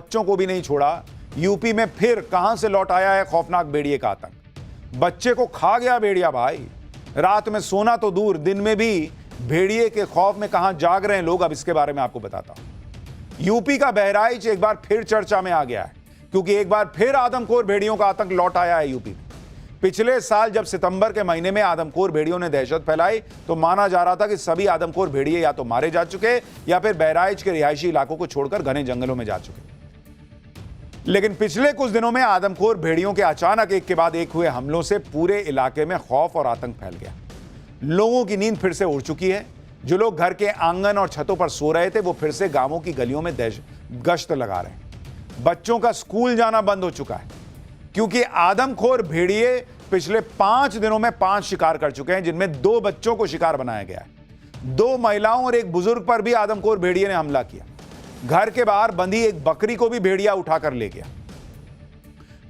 बच्चों को भी नहीं छोड़ा। यूपी में फिर कहां से लौट आया है खौफनाक भेड़िए का आतंक। बच्चे को खा गया भेड़िया भाई। रात में सोना तो दूर, दिन में भी भेड़िए के खौफ में कहां जाग रहे हैं लोग, अब इसके बारे में आपको बताता हूं। यूपी का बहराइच एक बार फिर चर्चा में आ गया है, क्योंकि एक बार फिर आदमखोर भेड़ियों का आतंक लौट आया है यूपी में। पिछले साल जब सितंबर के महीने में आदमखोर भेड़ियों ने दहशत फैलाई, तो माना जा रहा था कि सभी आदमखोर भेड़िए या तो मारे जा चुके या फिर बहराइच के रिहायशी इलाकों को छोड़कर घने जंगलों में जा चुके। लेकिन पिछले कुछ दिनों में आदमखोर भेड़ियों के अचानक एक के बाद एक हुए हमलों से पूरे इलाके में खौफ और आतंक फैल गया। लोगों की नींद फिर से उड़ चुकी है। जो लोग घर के आंगन और छतों पर सो रहे थे, वो फिर से गांवों की गलियों में गश्त लगा रहे हैं। बच्चों का स्कूल जाना बंद हो चुका है, क्योंकि आदमखोर भेड़िए पिछले 5 दिनों में 5 शिकार कर चुके हैं, जिनमें 2 बच्चों को शिकार बनाया गया है। 2 महिलाओं और एक बुजुर्ग पर भी आदमखोर भेड़िए ने हमला किया। घर के बाहर बंधी एक बकरी को भी भेड़िया उठाकर ले गया।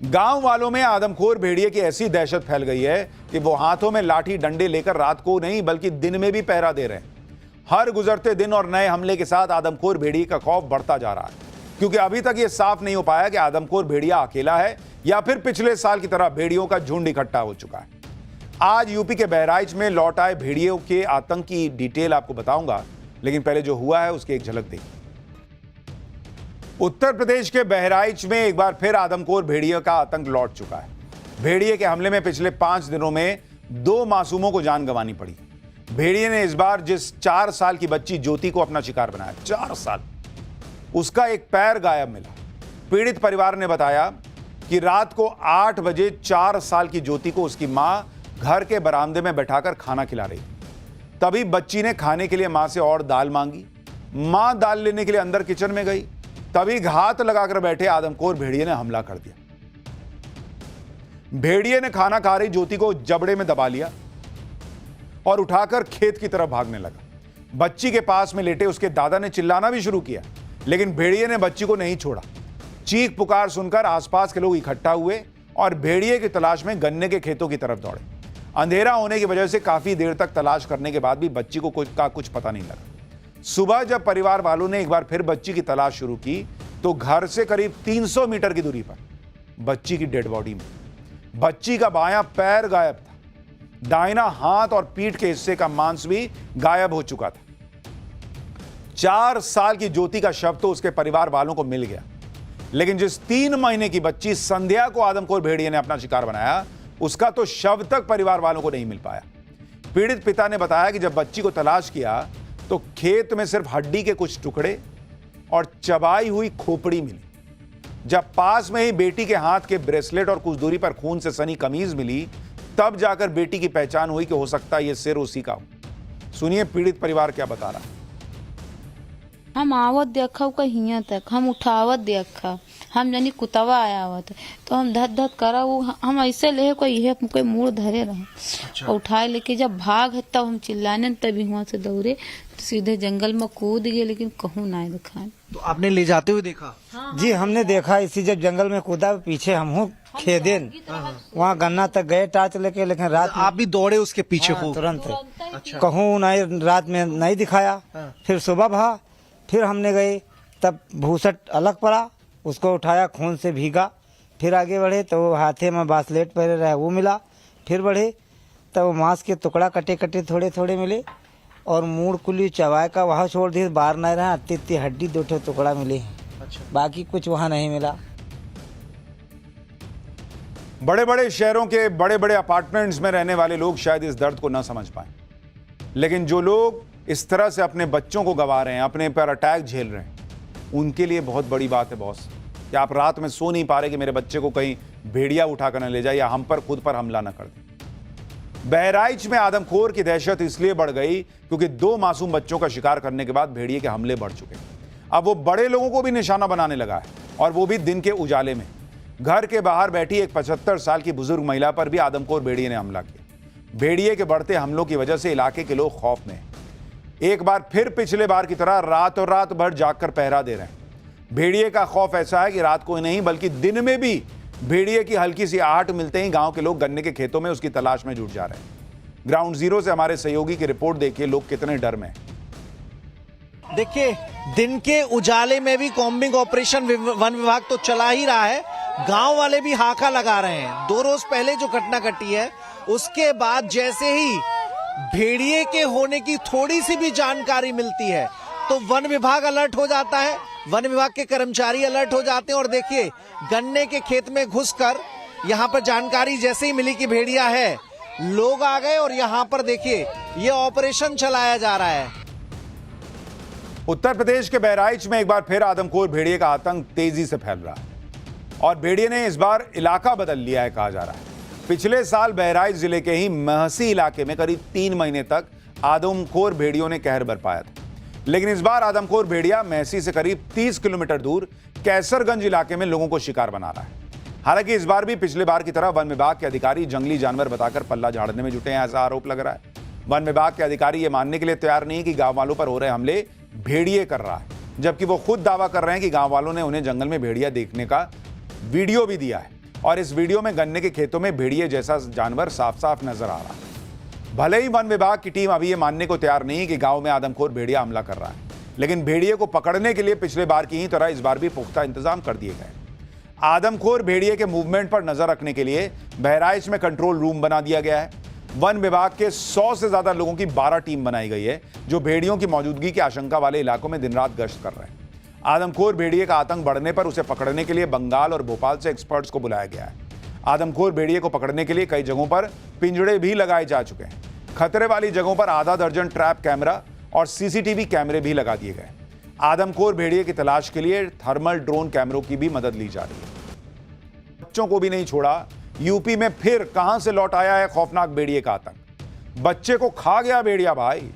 गांव वालों में आदमखोर भेड़िए की ऐसी दहशत फैल गई है कि वो हाथों में लाठी डंडे लेकर रात को नहीं बल्कि दिन में भी पहरा दे रहे हैं। हर गुजरते दिन और नए हमले के साथ आदमखोर भेड़िए का खौफ बढ़ता जा रहा है, क्योंकि अभी तक ये साफ नहीं हो पाया कि आदमखोर भेड़िया अकेला है या फिर पिछले साल की तरह भेड़ियों का झुंड इकट्ठा हो चुका है। आज यूपी के बहराइच में लौट आए भेड़ियों के आतंक की डिटेल आपको बताऊंगा, लेकिन पहले जो हुआ है उसकी एक झलक देखिए। उत्तर प्रदेश के बहराइच में एक बार फिर आदमखोर भेड़िए का आतंक लौट चुका है। भेड़िए के हमले में पिछले 5 दिनों में 2 मासूमों को जान गंवानी पड़ी। भेड़िए ने इस बार जिस 4 साल की बच्ची ज्योति को अपना शिकार बनाया, 4 साल, उसका एक पैर गायब मिला। पीड़ित परिवार ने बताया कि रात को 8 बजे 4 साल की ज्योति को उसकी मां घर के बरामदे में बैठाकर खाना खिला रही। तभी बच्ची ने खाने के लिए मां से और दाल मांगी। मां दाल लेने के लिए अंदर किचन में गई, तभी घात लगाकर बैठे आदमखोर भेड़िए ने हमला कर दिया। भेड़िए ने खाना खा रही ज्योति को जबड़े में दबा लिया और उठाकर खेत की तरफ भागने लगा। बच्ची के पास में लेटे उसके दादा ने चिल्लाना भी शुरू किया, लेकिन भेड़िए ने बच्ची को नहीं छोड़ा। चीख पुकार सुनकर आसपास के लोग इकट्ठा हुए और भेड़िए की तलाश में गन्ने के खेतों की तरफ दौड़े। अंधेरा होने की वजह से काफी देर तक तलाश करने के बाद भी बच्ची को कुछ पता नहीं लगा। सुबह जब परिवार वालों ने एक बार फिर बच्ची की तलाश शुरू की, तो घर से करीब 300 मीटर की दूरी पर बच्ची की डेड बॉडी में बच्ची का बायां पैर गायब था। दाहिना हाथ और पीठ के हिस्से का मांस भी गायब हो चुका था। 4 साल की ज्योति का शव तो उसके परिवार वालों को मिल गया, लेकिन जिस 3 महीने की बच्ची संध्या को आदमखोर भेड़िए ने अपना शिकार बनाया, उसका तो शव तक परिवार वालों को नहीं मिल पाया। पीड़ित पिता ने बताया कि जब बच्ची को तलाश किया तो खेत में सिर्फ हड्डी के कुछ टुकड़े और चबाई हुई खोपड़ी मिली। जब पास में ही बेटी के हाथ के ब्रेसलेट और कुछ दूरी पर खून से सनी कमीज मिली, तब जाकर बेटी की पहचान हुई कि हो सकता है यह सिर उसी का हो। सुनिए पीड़ित परिवार क्या बता रहा है। हम आवत देखा हियाँ तक, हम उठावत देखा, हम जानी कुतवा आया हुआ था, तो हम धत धत करा, वो हम ऐसे ले कोई मुड़ धरे रहे। अच्छा। और उठाए लेके जब भाग है तब हम चिल्लाने, तभी वहाँ से दौड़े तो सीधे जंगल में कूद गए, लेकिन कहूँ ना दिखा। तो आपने ले जाते हुए देखा? जी हमने देखा, इसी जब जंगल में कूदा, पीछे हम हूँ खेदेन, वहाँ गन्ना तक गए टाच लेके, लेकिन रात आप भी दौड़े उसके पीछे को? तुरंत। अच्छा। कहूँ नहीं, रात में नहीं दिखाया। फिर सुबह भा, फिर हमने गए, तब भूसट अलग पड़ा, उसको उठाया, खून से भीगा। फिर आगे बढ़े तो वो हाथे में बासलेट पहले रहा वो मिला। फिर बढ़े तब वो मांस के टुकड़ा कटे कटे थोड़े थोड़े मिले, और मूड़ कुली चवाए का वहाँ छोड़ दिए, बाहर नहीं रहा। इतनी हड्डी 2 टुकड़ा मिले हैं। अच्छा। बाकी कुछ वहाँ नहीं मिला। बड़े बड़े शहरों के बड़े बड़े अपार्टमेंट्स में रहने वाले लोग शायद इस दर्द को ना समझ पाए, लेकिन जो लोग इस तरह से अपने बच्चों को गंवा रहे हैं, अपने पर अटैक झेल रहे हैं, उनके लिए बहुत बड़ी बात है बॉस, कि आप रात में सो नहीं पा रहे कि मेरे बच्चे को कहीं भेड़िया उठाकर न ले जाए या हम पर खुद पर हमला न कर दे। बहराइच में आदमखोर की दहशत इसलिए बढ़ गई क्योंकि 2 मासूम बच्चों का शिकार करने के बाद भेड़िए के हमले बढ़ चुके हैं। अब वो बड़े लोगों को भी निशाना बनाने लगा है, और वो भी दिन के उजाले में। घर के बाहर बैठी एक 75 साल की बुजुर्ग महिला पर भी आदमखोर भेड़िए ने हमला किया। भेड़िए के बढ़ते हमलों की वजह से इलाके के लोग खौफ में हैं। एक बार फिर पिछले बार की तरह रात और रात भर जागकर पहरा दे रहे हैं। भेड़िए का खौफ ऐसा है कि रात को नहीं बल्कि दिन में भी भेड़िए की हल्की सी आहट मिलते ही गांव के लोग गन्ने के खेतों में उसकी तलाश में जुट जा रहे हैं। ग्राउंड जीरो से हमारे सहयोगी की रिपोर्ट देखिए, लोग कितने डर में हैं। देखिए, दिन के उजाले में भी कॉम्बिंग ऑपरेशन वन विभाग तो चला ही रहा है। गांव वाले भी हाका लगा रहे हैं। 2 रोज पहले जो घटना घटी है, उसके बाद जैसे ही भेड़िए के होने की थोड़ी सी भी जानकारी मिलती है तो वन विभाग अलर्ट हो जाता है, वन विभाग के कर्मचारी अलर्ट हो जाते हैं। और देखिए, गन्ने के खेत में घुसकर यहाँ पर जानकारी जैसे ही मिली कि भेड़िया है, लोग आ गए और यहाँ पर देखिए ये ऑपरेशन चलाया जा रहा है। उत्तर प्रदेश के बहराइच में एक बार फिर आदमखोर भेड़िए का आतंक तेजी से फैल रहा है और भेड़िए ने इस बार इलाका बदल लिया है, कहा जा रहा है। पिछले साल बहराइच जिले के ही महसी इलाके में करीब 3 महीने तक आदमखोर भेड़ियों ने कहर बरपाया था, लेकिन इस बार आदमखोर भेड़िया महसी से करीब 30 किलोमीटर दूर कैसरगंज इलाके में लोगों को शिकार बना रहा है। हालांकि इस बार भी पिछले बार की तरह वन विभाग के अधिकारी जंगली जानवर बताकर पल्ला झाड़ने में जुटे हैं, ऐसा आरोप लग रहा है। वन विभाग के अधिकारी ये मानने के लिए तैयार नहीं कि गांव वालों पर हो रहे हमले भेड़िए कर रहा है, जबकि वो खुद दावा कर रहे हैं कि गांव वालों ने उन्हें जंगल में भेड़िया देखने का वीडियो भी दिया है और इस वीडियो में गन्ने के खेतों में भेड़िए जैसा जानवर साफ साफ नजर आ रहा है। भले ही वन विभाग की टीम अभी ये मानने को तैयार नहीं कि गांव में आदमखोर भेड़िया हमला कर रहा है, लेकिन भेड़िए को पकड़ने के लिए पिछले बार की ही तरह इस बार भी पुख्ता इंतजाम कर दिए गए। आदमखोर भेड़िए के मूवमेंट पर नजर रखने के लिए बहराइच में कंट्रोल रूम बना दिया गया है। वन विभाग के 100 से ज्यादा लोगों की 12 टीम बनाई गई है, जो भेड़ियों की मौजूदगी की आशंका वाले इलाकों में दिन रात गश्त कर रहे हैं। आदमखोर भेड़िए का आतंक बढ़ने पर उसे पकड़ने के लिए बंगाल और भोपाल से एक्सपर्ट्स को बुलाया गया है। आदमखोर भेड़िए को पकड़ने के लिए कई जगहों पर पिंजड़े भी लगाए जा चुके हैं। खतरे वाली जगहों पर आधा दर्जन ट्रैप कैमरा और सीसीटीवी कैमरे भी लगा दिए गए। आदमखोर भेड़िए की तलाश के लिए थर्मल ड्रोन कैमरों की भी मदद ली जा रही है। बच्चों को भी नहीं छोड़ा, यूपी में फिर कहां से लौट आया है खौफनाक भेड़िए का आतंक। बच्चे को खा गया भेड़िया भाई।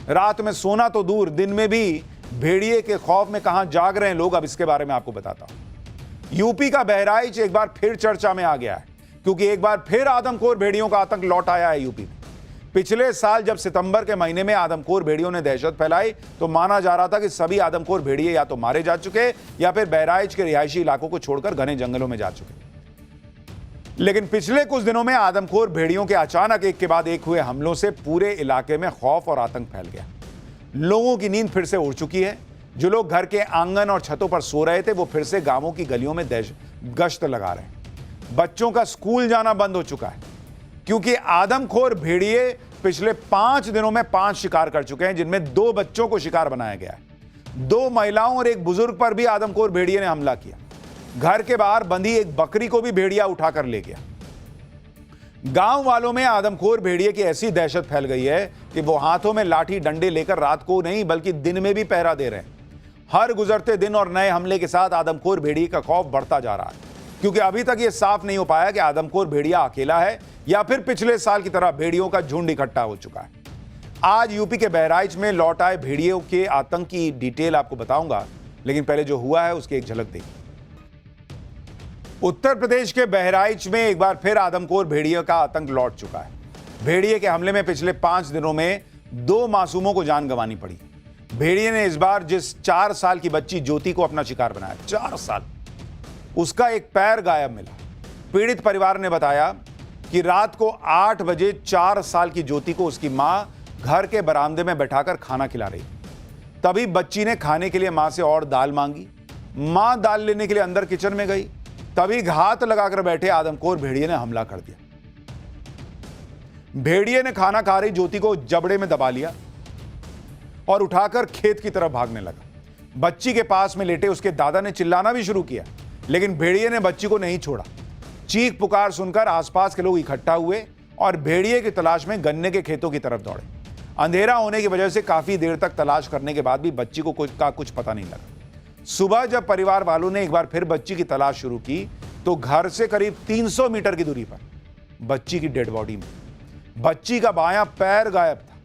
रात में सोना तो दूर, दिन में भी भेड़िए के खौफ में कहां जाग रहे हैं लोग, अब इसके बारे में आपको बताता हूं। यूपी का बहराइच एक बार फिर चर्चा में आ गया है, क्योंकि एक बार फिर आदमखोर भेड़ियों का आतंक लौट आया है यूपी में। पिछले साल जब सितंबर के महीने में आदमखोर भेड़ियों ने दहशत फैलाई तो माना जा रहा था कि सभी आदमखोर भेड़िए या तो मारे जा चुके या फिर बहराइच के रिहायशी इलाकों को छोड़कर घने जंगलों में जा चुके। लेकिन पिछले कुछ दिनों में आदमखोर भेड़ियों के अचानक एक के बाद एक हुए हमलों से पूरे इलाके में खौफ और आतंक फैल गया। लोगों की नींद फिर से उड़ चुकी है। जो लोग घर के आंगन और छतों पर सो रहे थे वो फिर से गांवों की गलियों में गश्त लगा रहे हैं। बच्चों का स्कूल जाना बंद हो चुका है, क्योंकि आदमखोर भेड़िए पिछले 5 दिनों में 5 शिकार कर चुके हैं, जिनमें 2 बच्चों को शिकार बनाया गया है। 2 महिलाओं और एक बुजुर्ग पर भी आदमखोर भेड़िए ने हमला किया। घर के बाहर बंधी एक बकरी को भी भेड़िया उठाकर ले गया। गांव वालों में आदमखोर भेड़िए की ऐसी दहशत फैल गई है कि वो हाथों में लाठी डंडे लेकर रात को नहीं बल्कि दिन में भी पहरा दे रहे हैं। हर गुजरते दिन और नए हमले के साथ आदमखोर भेड़िए का खौफ बढ़ता जा रहा है, क्योंकि अभी तक ये साफ नहीं हो पाया कि आदमखोर भेड़िया अकेला है या फिर पिछले साल की तरह भेड़ियों का झुंड इकट्ठा हो चुका है। आज यूपी के बहराइच में लौट आए भेड़ियों के आतंक की डिटेल आपको बताऊंगा, लेकिन पहले जो हुआ है उसकी एक झलक देखिए। उत्तर प्रदेश के बहराइच में एक बार फिर आदमखोर भेड़िए का आतंक लौट चुका है। भेड़िए के हमले में पिछले 5 दिनों में 2 मासूमों को जान गंवानी पड़ी। भेड़िए ने इस बार जिस 4 साल की बच्ची ज्योति को अपना शिकार बनाया, 4 साल, उसका एक पैर गायब मिला। पीड़ित परिवार ने बताया कि रात को 8 बजे 4 साल की ज्योति को उसकी मां घर के बरामदे में बैठाकर खाना खिला रही। तभी बच्ची ने खाने के लिए मां से और दाल मांगी। मां दाल लेने के लिए अंदर किचन में गई, तभी घात लगाकर बैठे आदमखोर भेड़िए ने हमला कर दिया। भेड़िए ने खाना खा रही ज्योति को जबड़े में दबा लिया और उठाकर खेत की तरफ भागने लगा। बच्ची के पास में लेटे उसके दादा ने चिल्लाना भी शुरू किया, लेकिन भेड़िए ने बच्ची को नहीं छोड़ा। चीख पुकार सुनकर आसपास के लोग इकट्ठा हुए और भेड़िए की तलाश में गन्ने के खेतों की तरफ दौड़े। अंधेरा होने की वजह से काफी देर तक तलाश करने के बाद भी बच्ची को कुछ पता नहीं लगा। सुबह जब परिवार वालों ने एक बार फिर बच्ची की तलाश शुरू की तो घर से करीब 300 मीटर की दूरी पर बच्ची की डेड बॉडी में बच्ची का बायां पैर गायब था,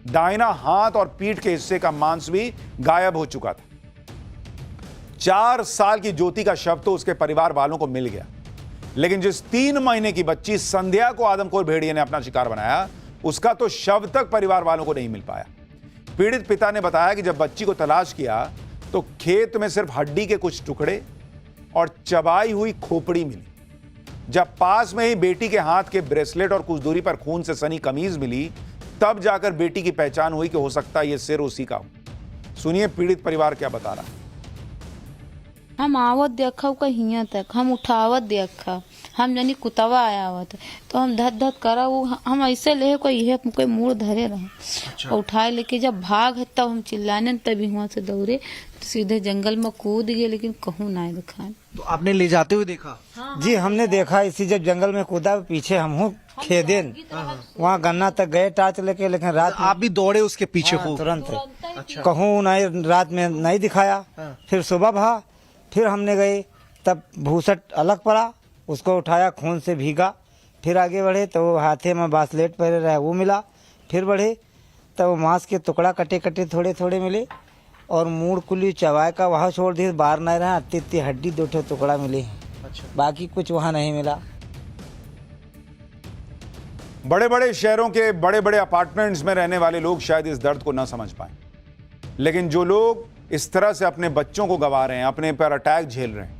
दाहिना हाथ और पीठ के हिस्से का मांस भी गायब हो चुका था। 4 साल की ज्योति का शव तो उसके परिवार वालों को मिल गया, लेकिन जिस 3 महीने की बच्ची संध्या को आदमखोर भेड़िए ने अपना शिकार बनाया, उसका तो शव तक परिवार वालों को नहीं मिल पाया। पीड़ित पिता ने बताया कि जब बच्ची को तलाश किया तो खेत में सिर्फ हड्डी के कुछ टुकड़े और चबाई हुई खोपड़ी मिली। जब पास में ही बेटी के हाथ के ब्रेसलेट और कुछ दूरी पर खून से सनी कमीज मिली, तब जाकर बेटी की पहचान हुई कि हो सकता है यह सिर उसी का हो। सुनिए पीड़ित परिवार क्या बता रहा है। हम आवत देखा का हिया तक, हम उठावत देखा, हम जानी कुतवा आयावत तो हम धत धत करा वो हम ऐसे ले कोई मुड़ धरे रहे और उठाए लेके जब भाग है तब हम चिल्लाने तभी वहाँ से दौड़े तो सीधे जंगल में कूद गए, लेकिन कहूँ ना दिखा। तो आपने ले जाते हुए देखा? जी हमने देखा, इसी जब जंगल में कूदा पीछे हम हूँ खेदेन, वहाँ गन्ना तक गए टार्च लेके, लेकिन रात में आप भी दौड़े उसके पीछे हाँ, खूब? तुरंत अच्छा। कहूँ नहीं, रात में नहीं दिखाया। फिर सुबह भा, फिर हमने गए तब भूसट अलग पड़ा, उसको उठाया, खून से भीगा। फिर आगे बढ़े तो वो हाथे में बासलेट पहले रहा वो मिला। फिर बढ़े तब वो मांस के टुकड़ा कटे कटे थोड़े थोड़े मिले और मूड़ कुली चबाए का वहाँ छोड़ दिए, बाहर नहीं रहा, इतनी इतनी हड्डी 2 टुकड़ा मिले। अच्छा। बाकी कुछ वहाँ नहीं मिला। बड़े बड़े शहरों के बड़े बड़े अपार्टमेंट्स में रहने वाले लोग शायद इस दर्द को ना समझ पाए, लेकिन जो लोग इस तरह से अपने बच्चों को गंवा रहे हैं, अपने पर अटैक झेल रहे हैं,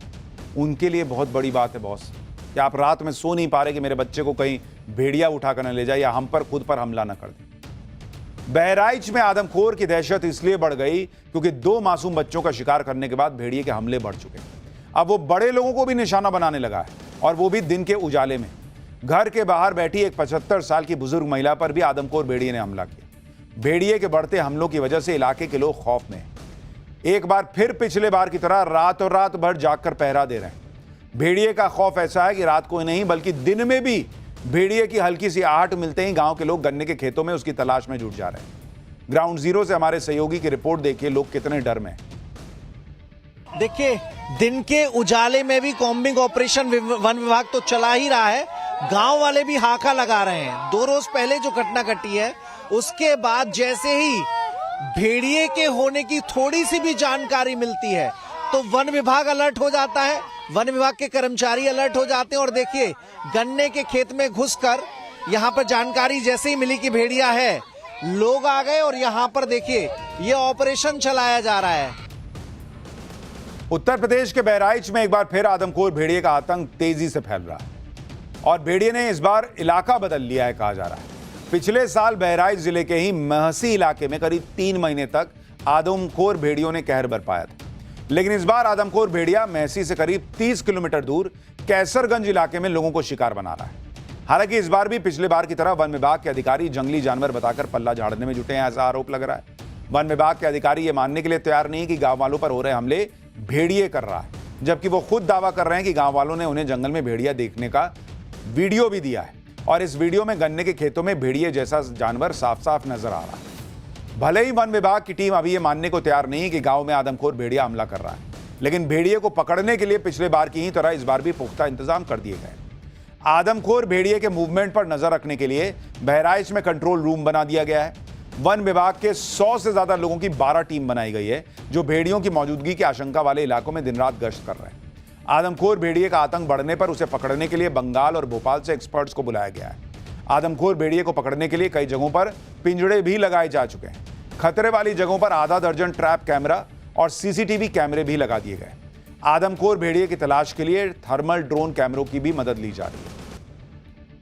उनके लिए बहुत बड़ी बात है बॉस कि आप रात में सो नहीं पा रहे कि मेरे बच्चे को कहीं भेड़िया उठाकर न ले जाए या हम पर खुद पर हमला न कर दे। बहराइच में आदमखोर की दहशत इसलिए बढ़ गई क्योंकि 2 मासूम बच्चों का शिकार करने के बाद भेड़िए के हमले बढ़ चुके हैं। अब वो बड़े लोगों को भी निशाना बनाने लगा है और वो भी दिन के उजाले में। घर के बाहर बैठी एक 75 साल की बुजुर्ग महिला पर भी आदमखोर भेड़िए ने हमला किया। भेड़िए के बढ़ते हमलों की वजह से इलाके के लोग खौफ में हैं। एक बार फिर पिछले बार की तरह रात भर जागकर पहरा दे रहे हैं। भेड़िए का खौफ ऐसा है कि रात को ही नहीं बल्कि दिन में भी भेड़िए की हल्की सी आहट मिलते ही गांव के लोग गन्ने के खेतों में उसकी तलाश में जुट जा रहे हैं। ग्राउंड जीरो से हमारे सहयोगी की रिपोर्ट देखिए, लोग कितने डर में हैं। देखिए, दिन के उजाले में भी कॉम्बिंग ऑपरेशन वन विभाग तो चला ही रहा है, गांव वाले भी हाका लगा रहे हैं। 2 रोज पहले जो घटना घटी है उसके बाद जैसे ही भेड़िए के होने की थोड़ी सी भी जानकारी मिलती है तो वन विभाग अलर्ट हो जाता है, वन विभाग के कर्मचारी अलर्ट हो जाते हैं। और देखिए, गन्ने के खेत में घुसकर यहाँ पर जानकारी जैसे ही मिली कि भेड़िया है, लोग आ गए और यहाँ पर देखिए ये ऑपरेशन चलाया जा रहा है। उत्तर प्रदेश के बहराइच में एक बार फिर आदमखोर भेड़िए का आतंक तेजी से फैल रहा है और भेड़िए ने इस बार इलाका बदल लिया है, कहा जा रहा है। पिछले साल बहराइच जिले के ही महसी इलाके में करीब 3 महीने तक आदमखोर भेड़ियों ने कहर बरपाया था, लेकिन इस बार आदमखोर भेड़िया महसी से करीब 30 किलोमीटर दूर कैसरगंज इलाके में लोगों को शिकार बना रहा है। हालांकि इस बार भी पिछले बार की तरह वन विभाग के अधिकारी जंगली जानवर बताकर पल्ला झाड़ने में जुटे हैं, ऐसा आरोप लग रहा है। वन विभाग के अधिकारी ये मानने के लिए तैयार नहीं कि गांव वालों पर हो रहे हमले भेड़िए कर रहा है, जबकि वो खुद दावा कर रहे हैं कि गांव वालों ने उन्हें जंगल में भेड़िया देखने का वीडियो भी दिया है और इस वीडियो में गन्ने के खेतों में भेड़िए जैसा जानवर साफ साफ नजर आ रहा है। भले ही वन विभाग की टीम अभी ये मानने को तैयार नहीं है कि गांव में आदमखोर भेड़िया हमला कर रहा है, लेकिन भेड़िए को पकड़ने के लिए पिछले बार की ही तरह इस बार भी पुख्ता इंतजाम कर दिए गए। आदमखोर भेड़िए के मूवमेंट पर नजर रखने के लिए बहराइच में कंट्रोल रूम बना दिया गया है। वन विभाग के 100 से ज्यादा लोगों की 12 टीम बनाई गई है जो भेड़ियों की मौजूदगी की आशंका वाले इलाकों में दिन रात गश्त कर रहे हैं। आदमखोर भेड़िए का आतंक बढ़ने पर उसे पकड़ने के लिए बंगाल और भोपाल से एक्सपर्ट्स को बुलाया गया है। आदमखोर भेड़िए को पकड़ने के लिए कई जगहों पर पिंजड़े भी लगाए जा चुके हैं। खतरे वाली जगहों पर आधा दर्जन ट्रैप कैमरा और सीसीटीवी कैमरे भी लगा दिए गए। आदमखोर भेड़िए की तलाश के लिए थर्मल ड्रोन कैमरों की भी मदद ली जा रही है।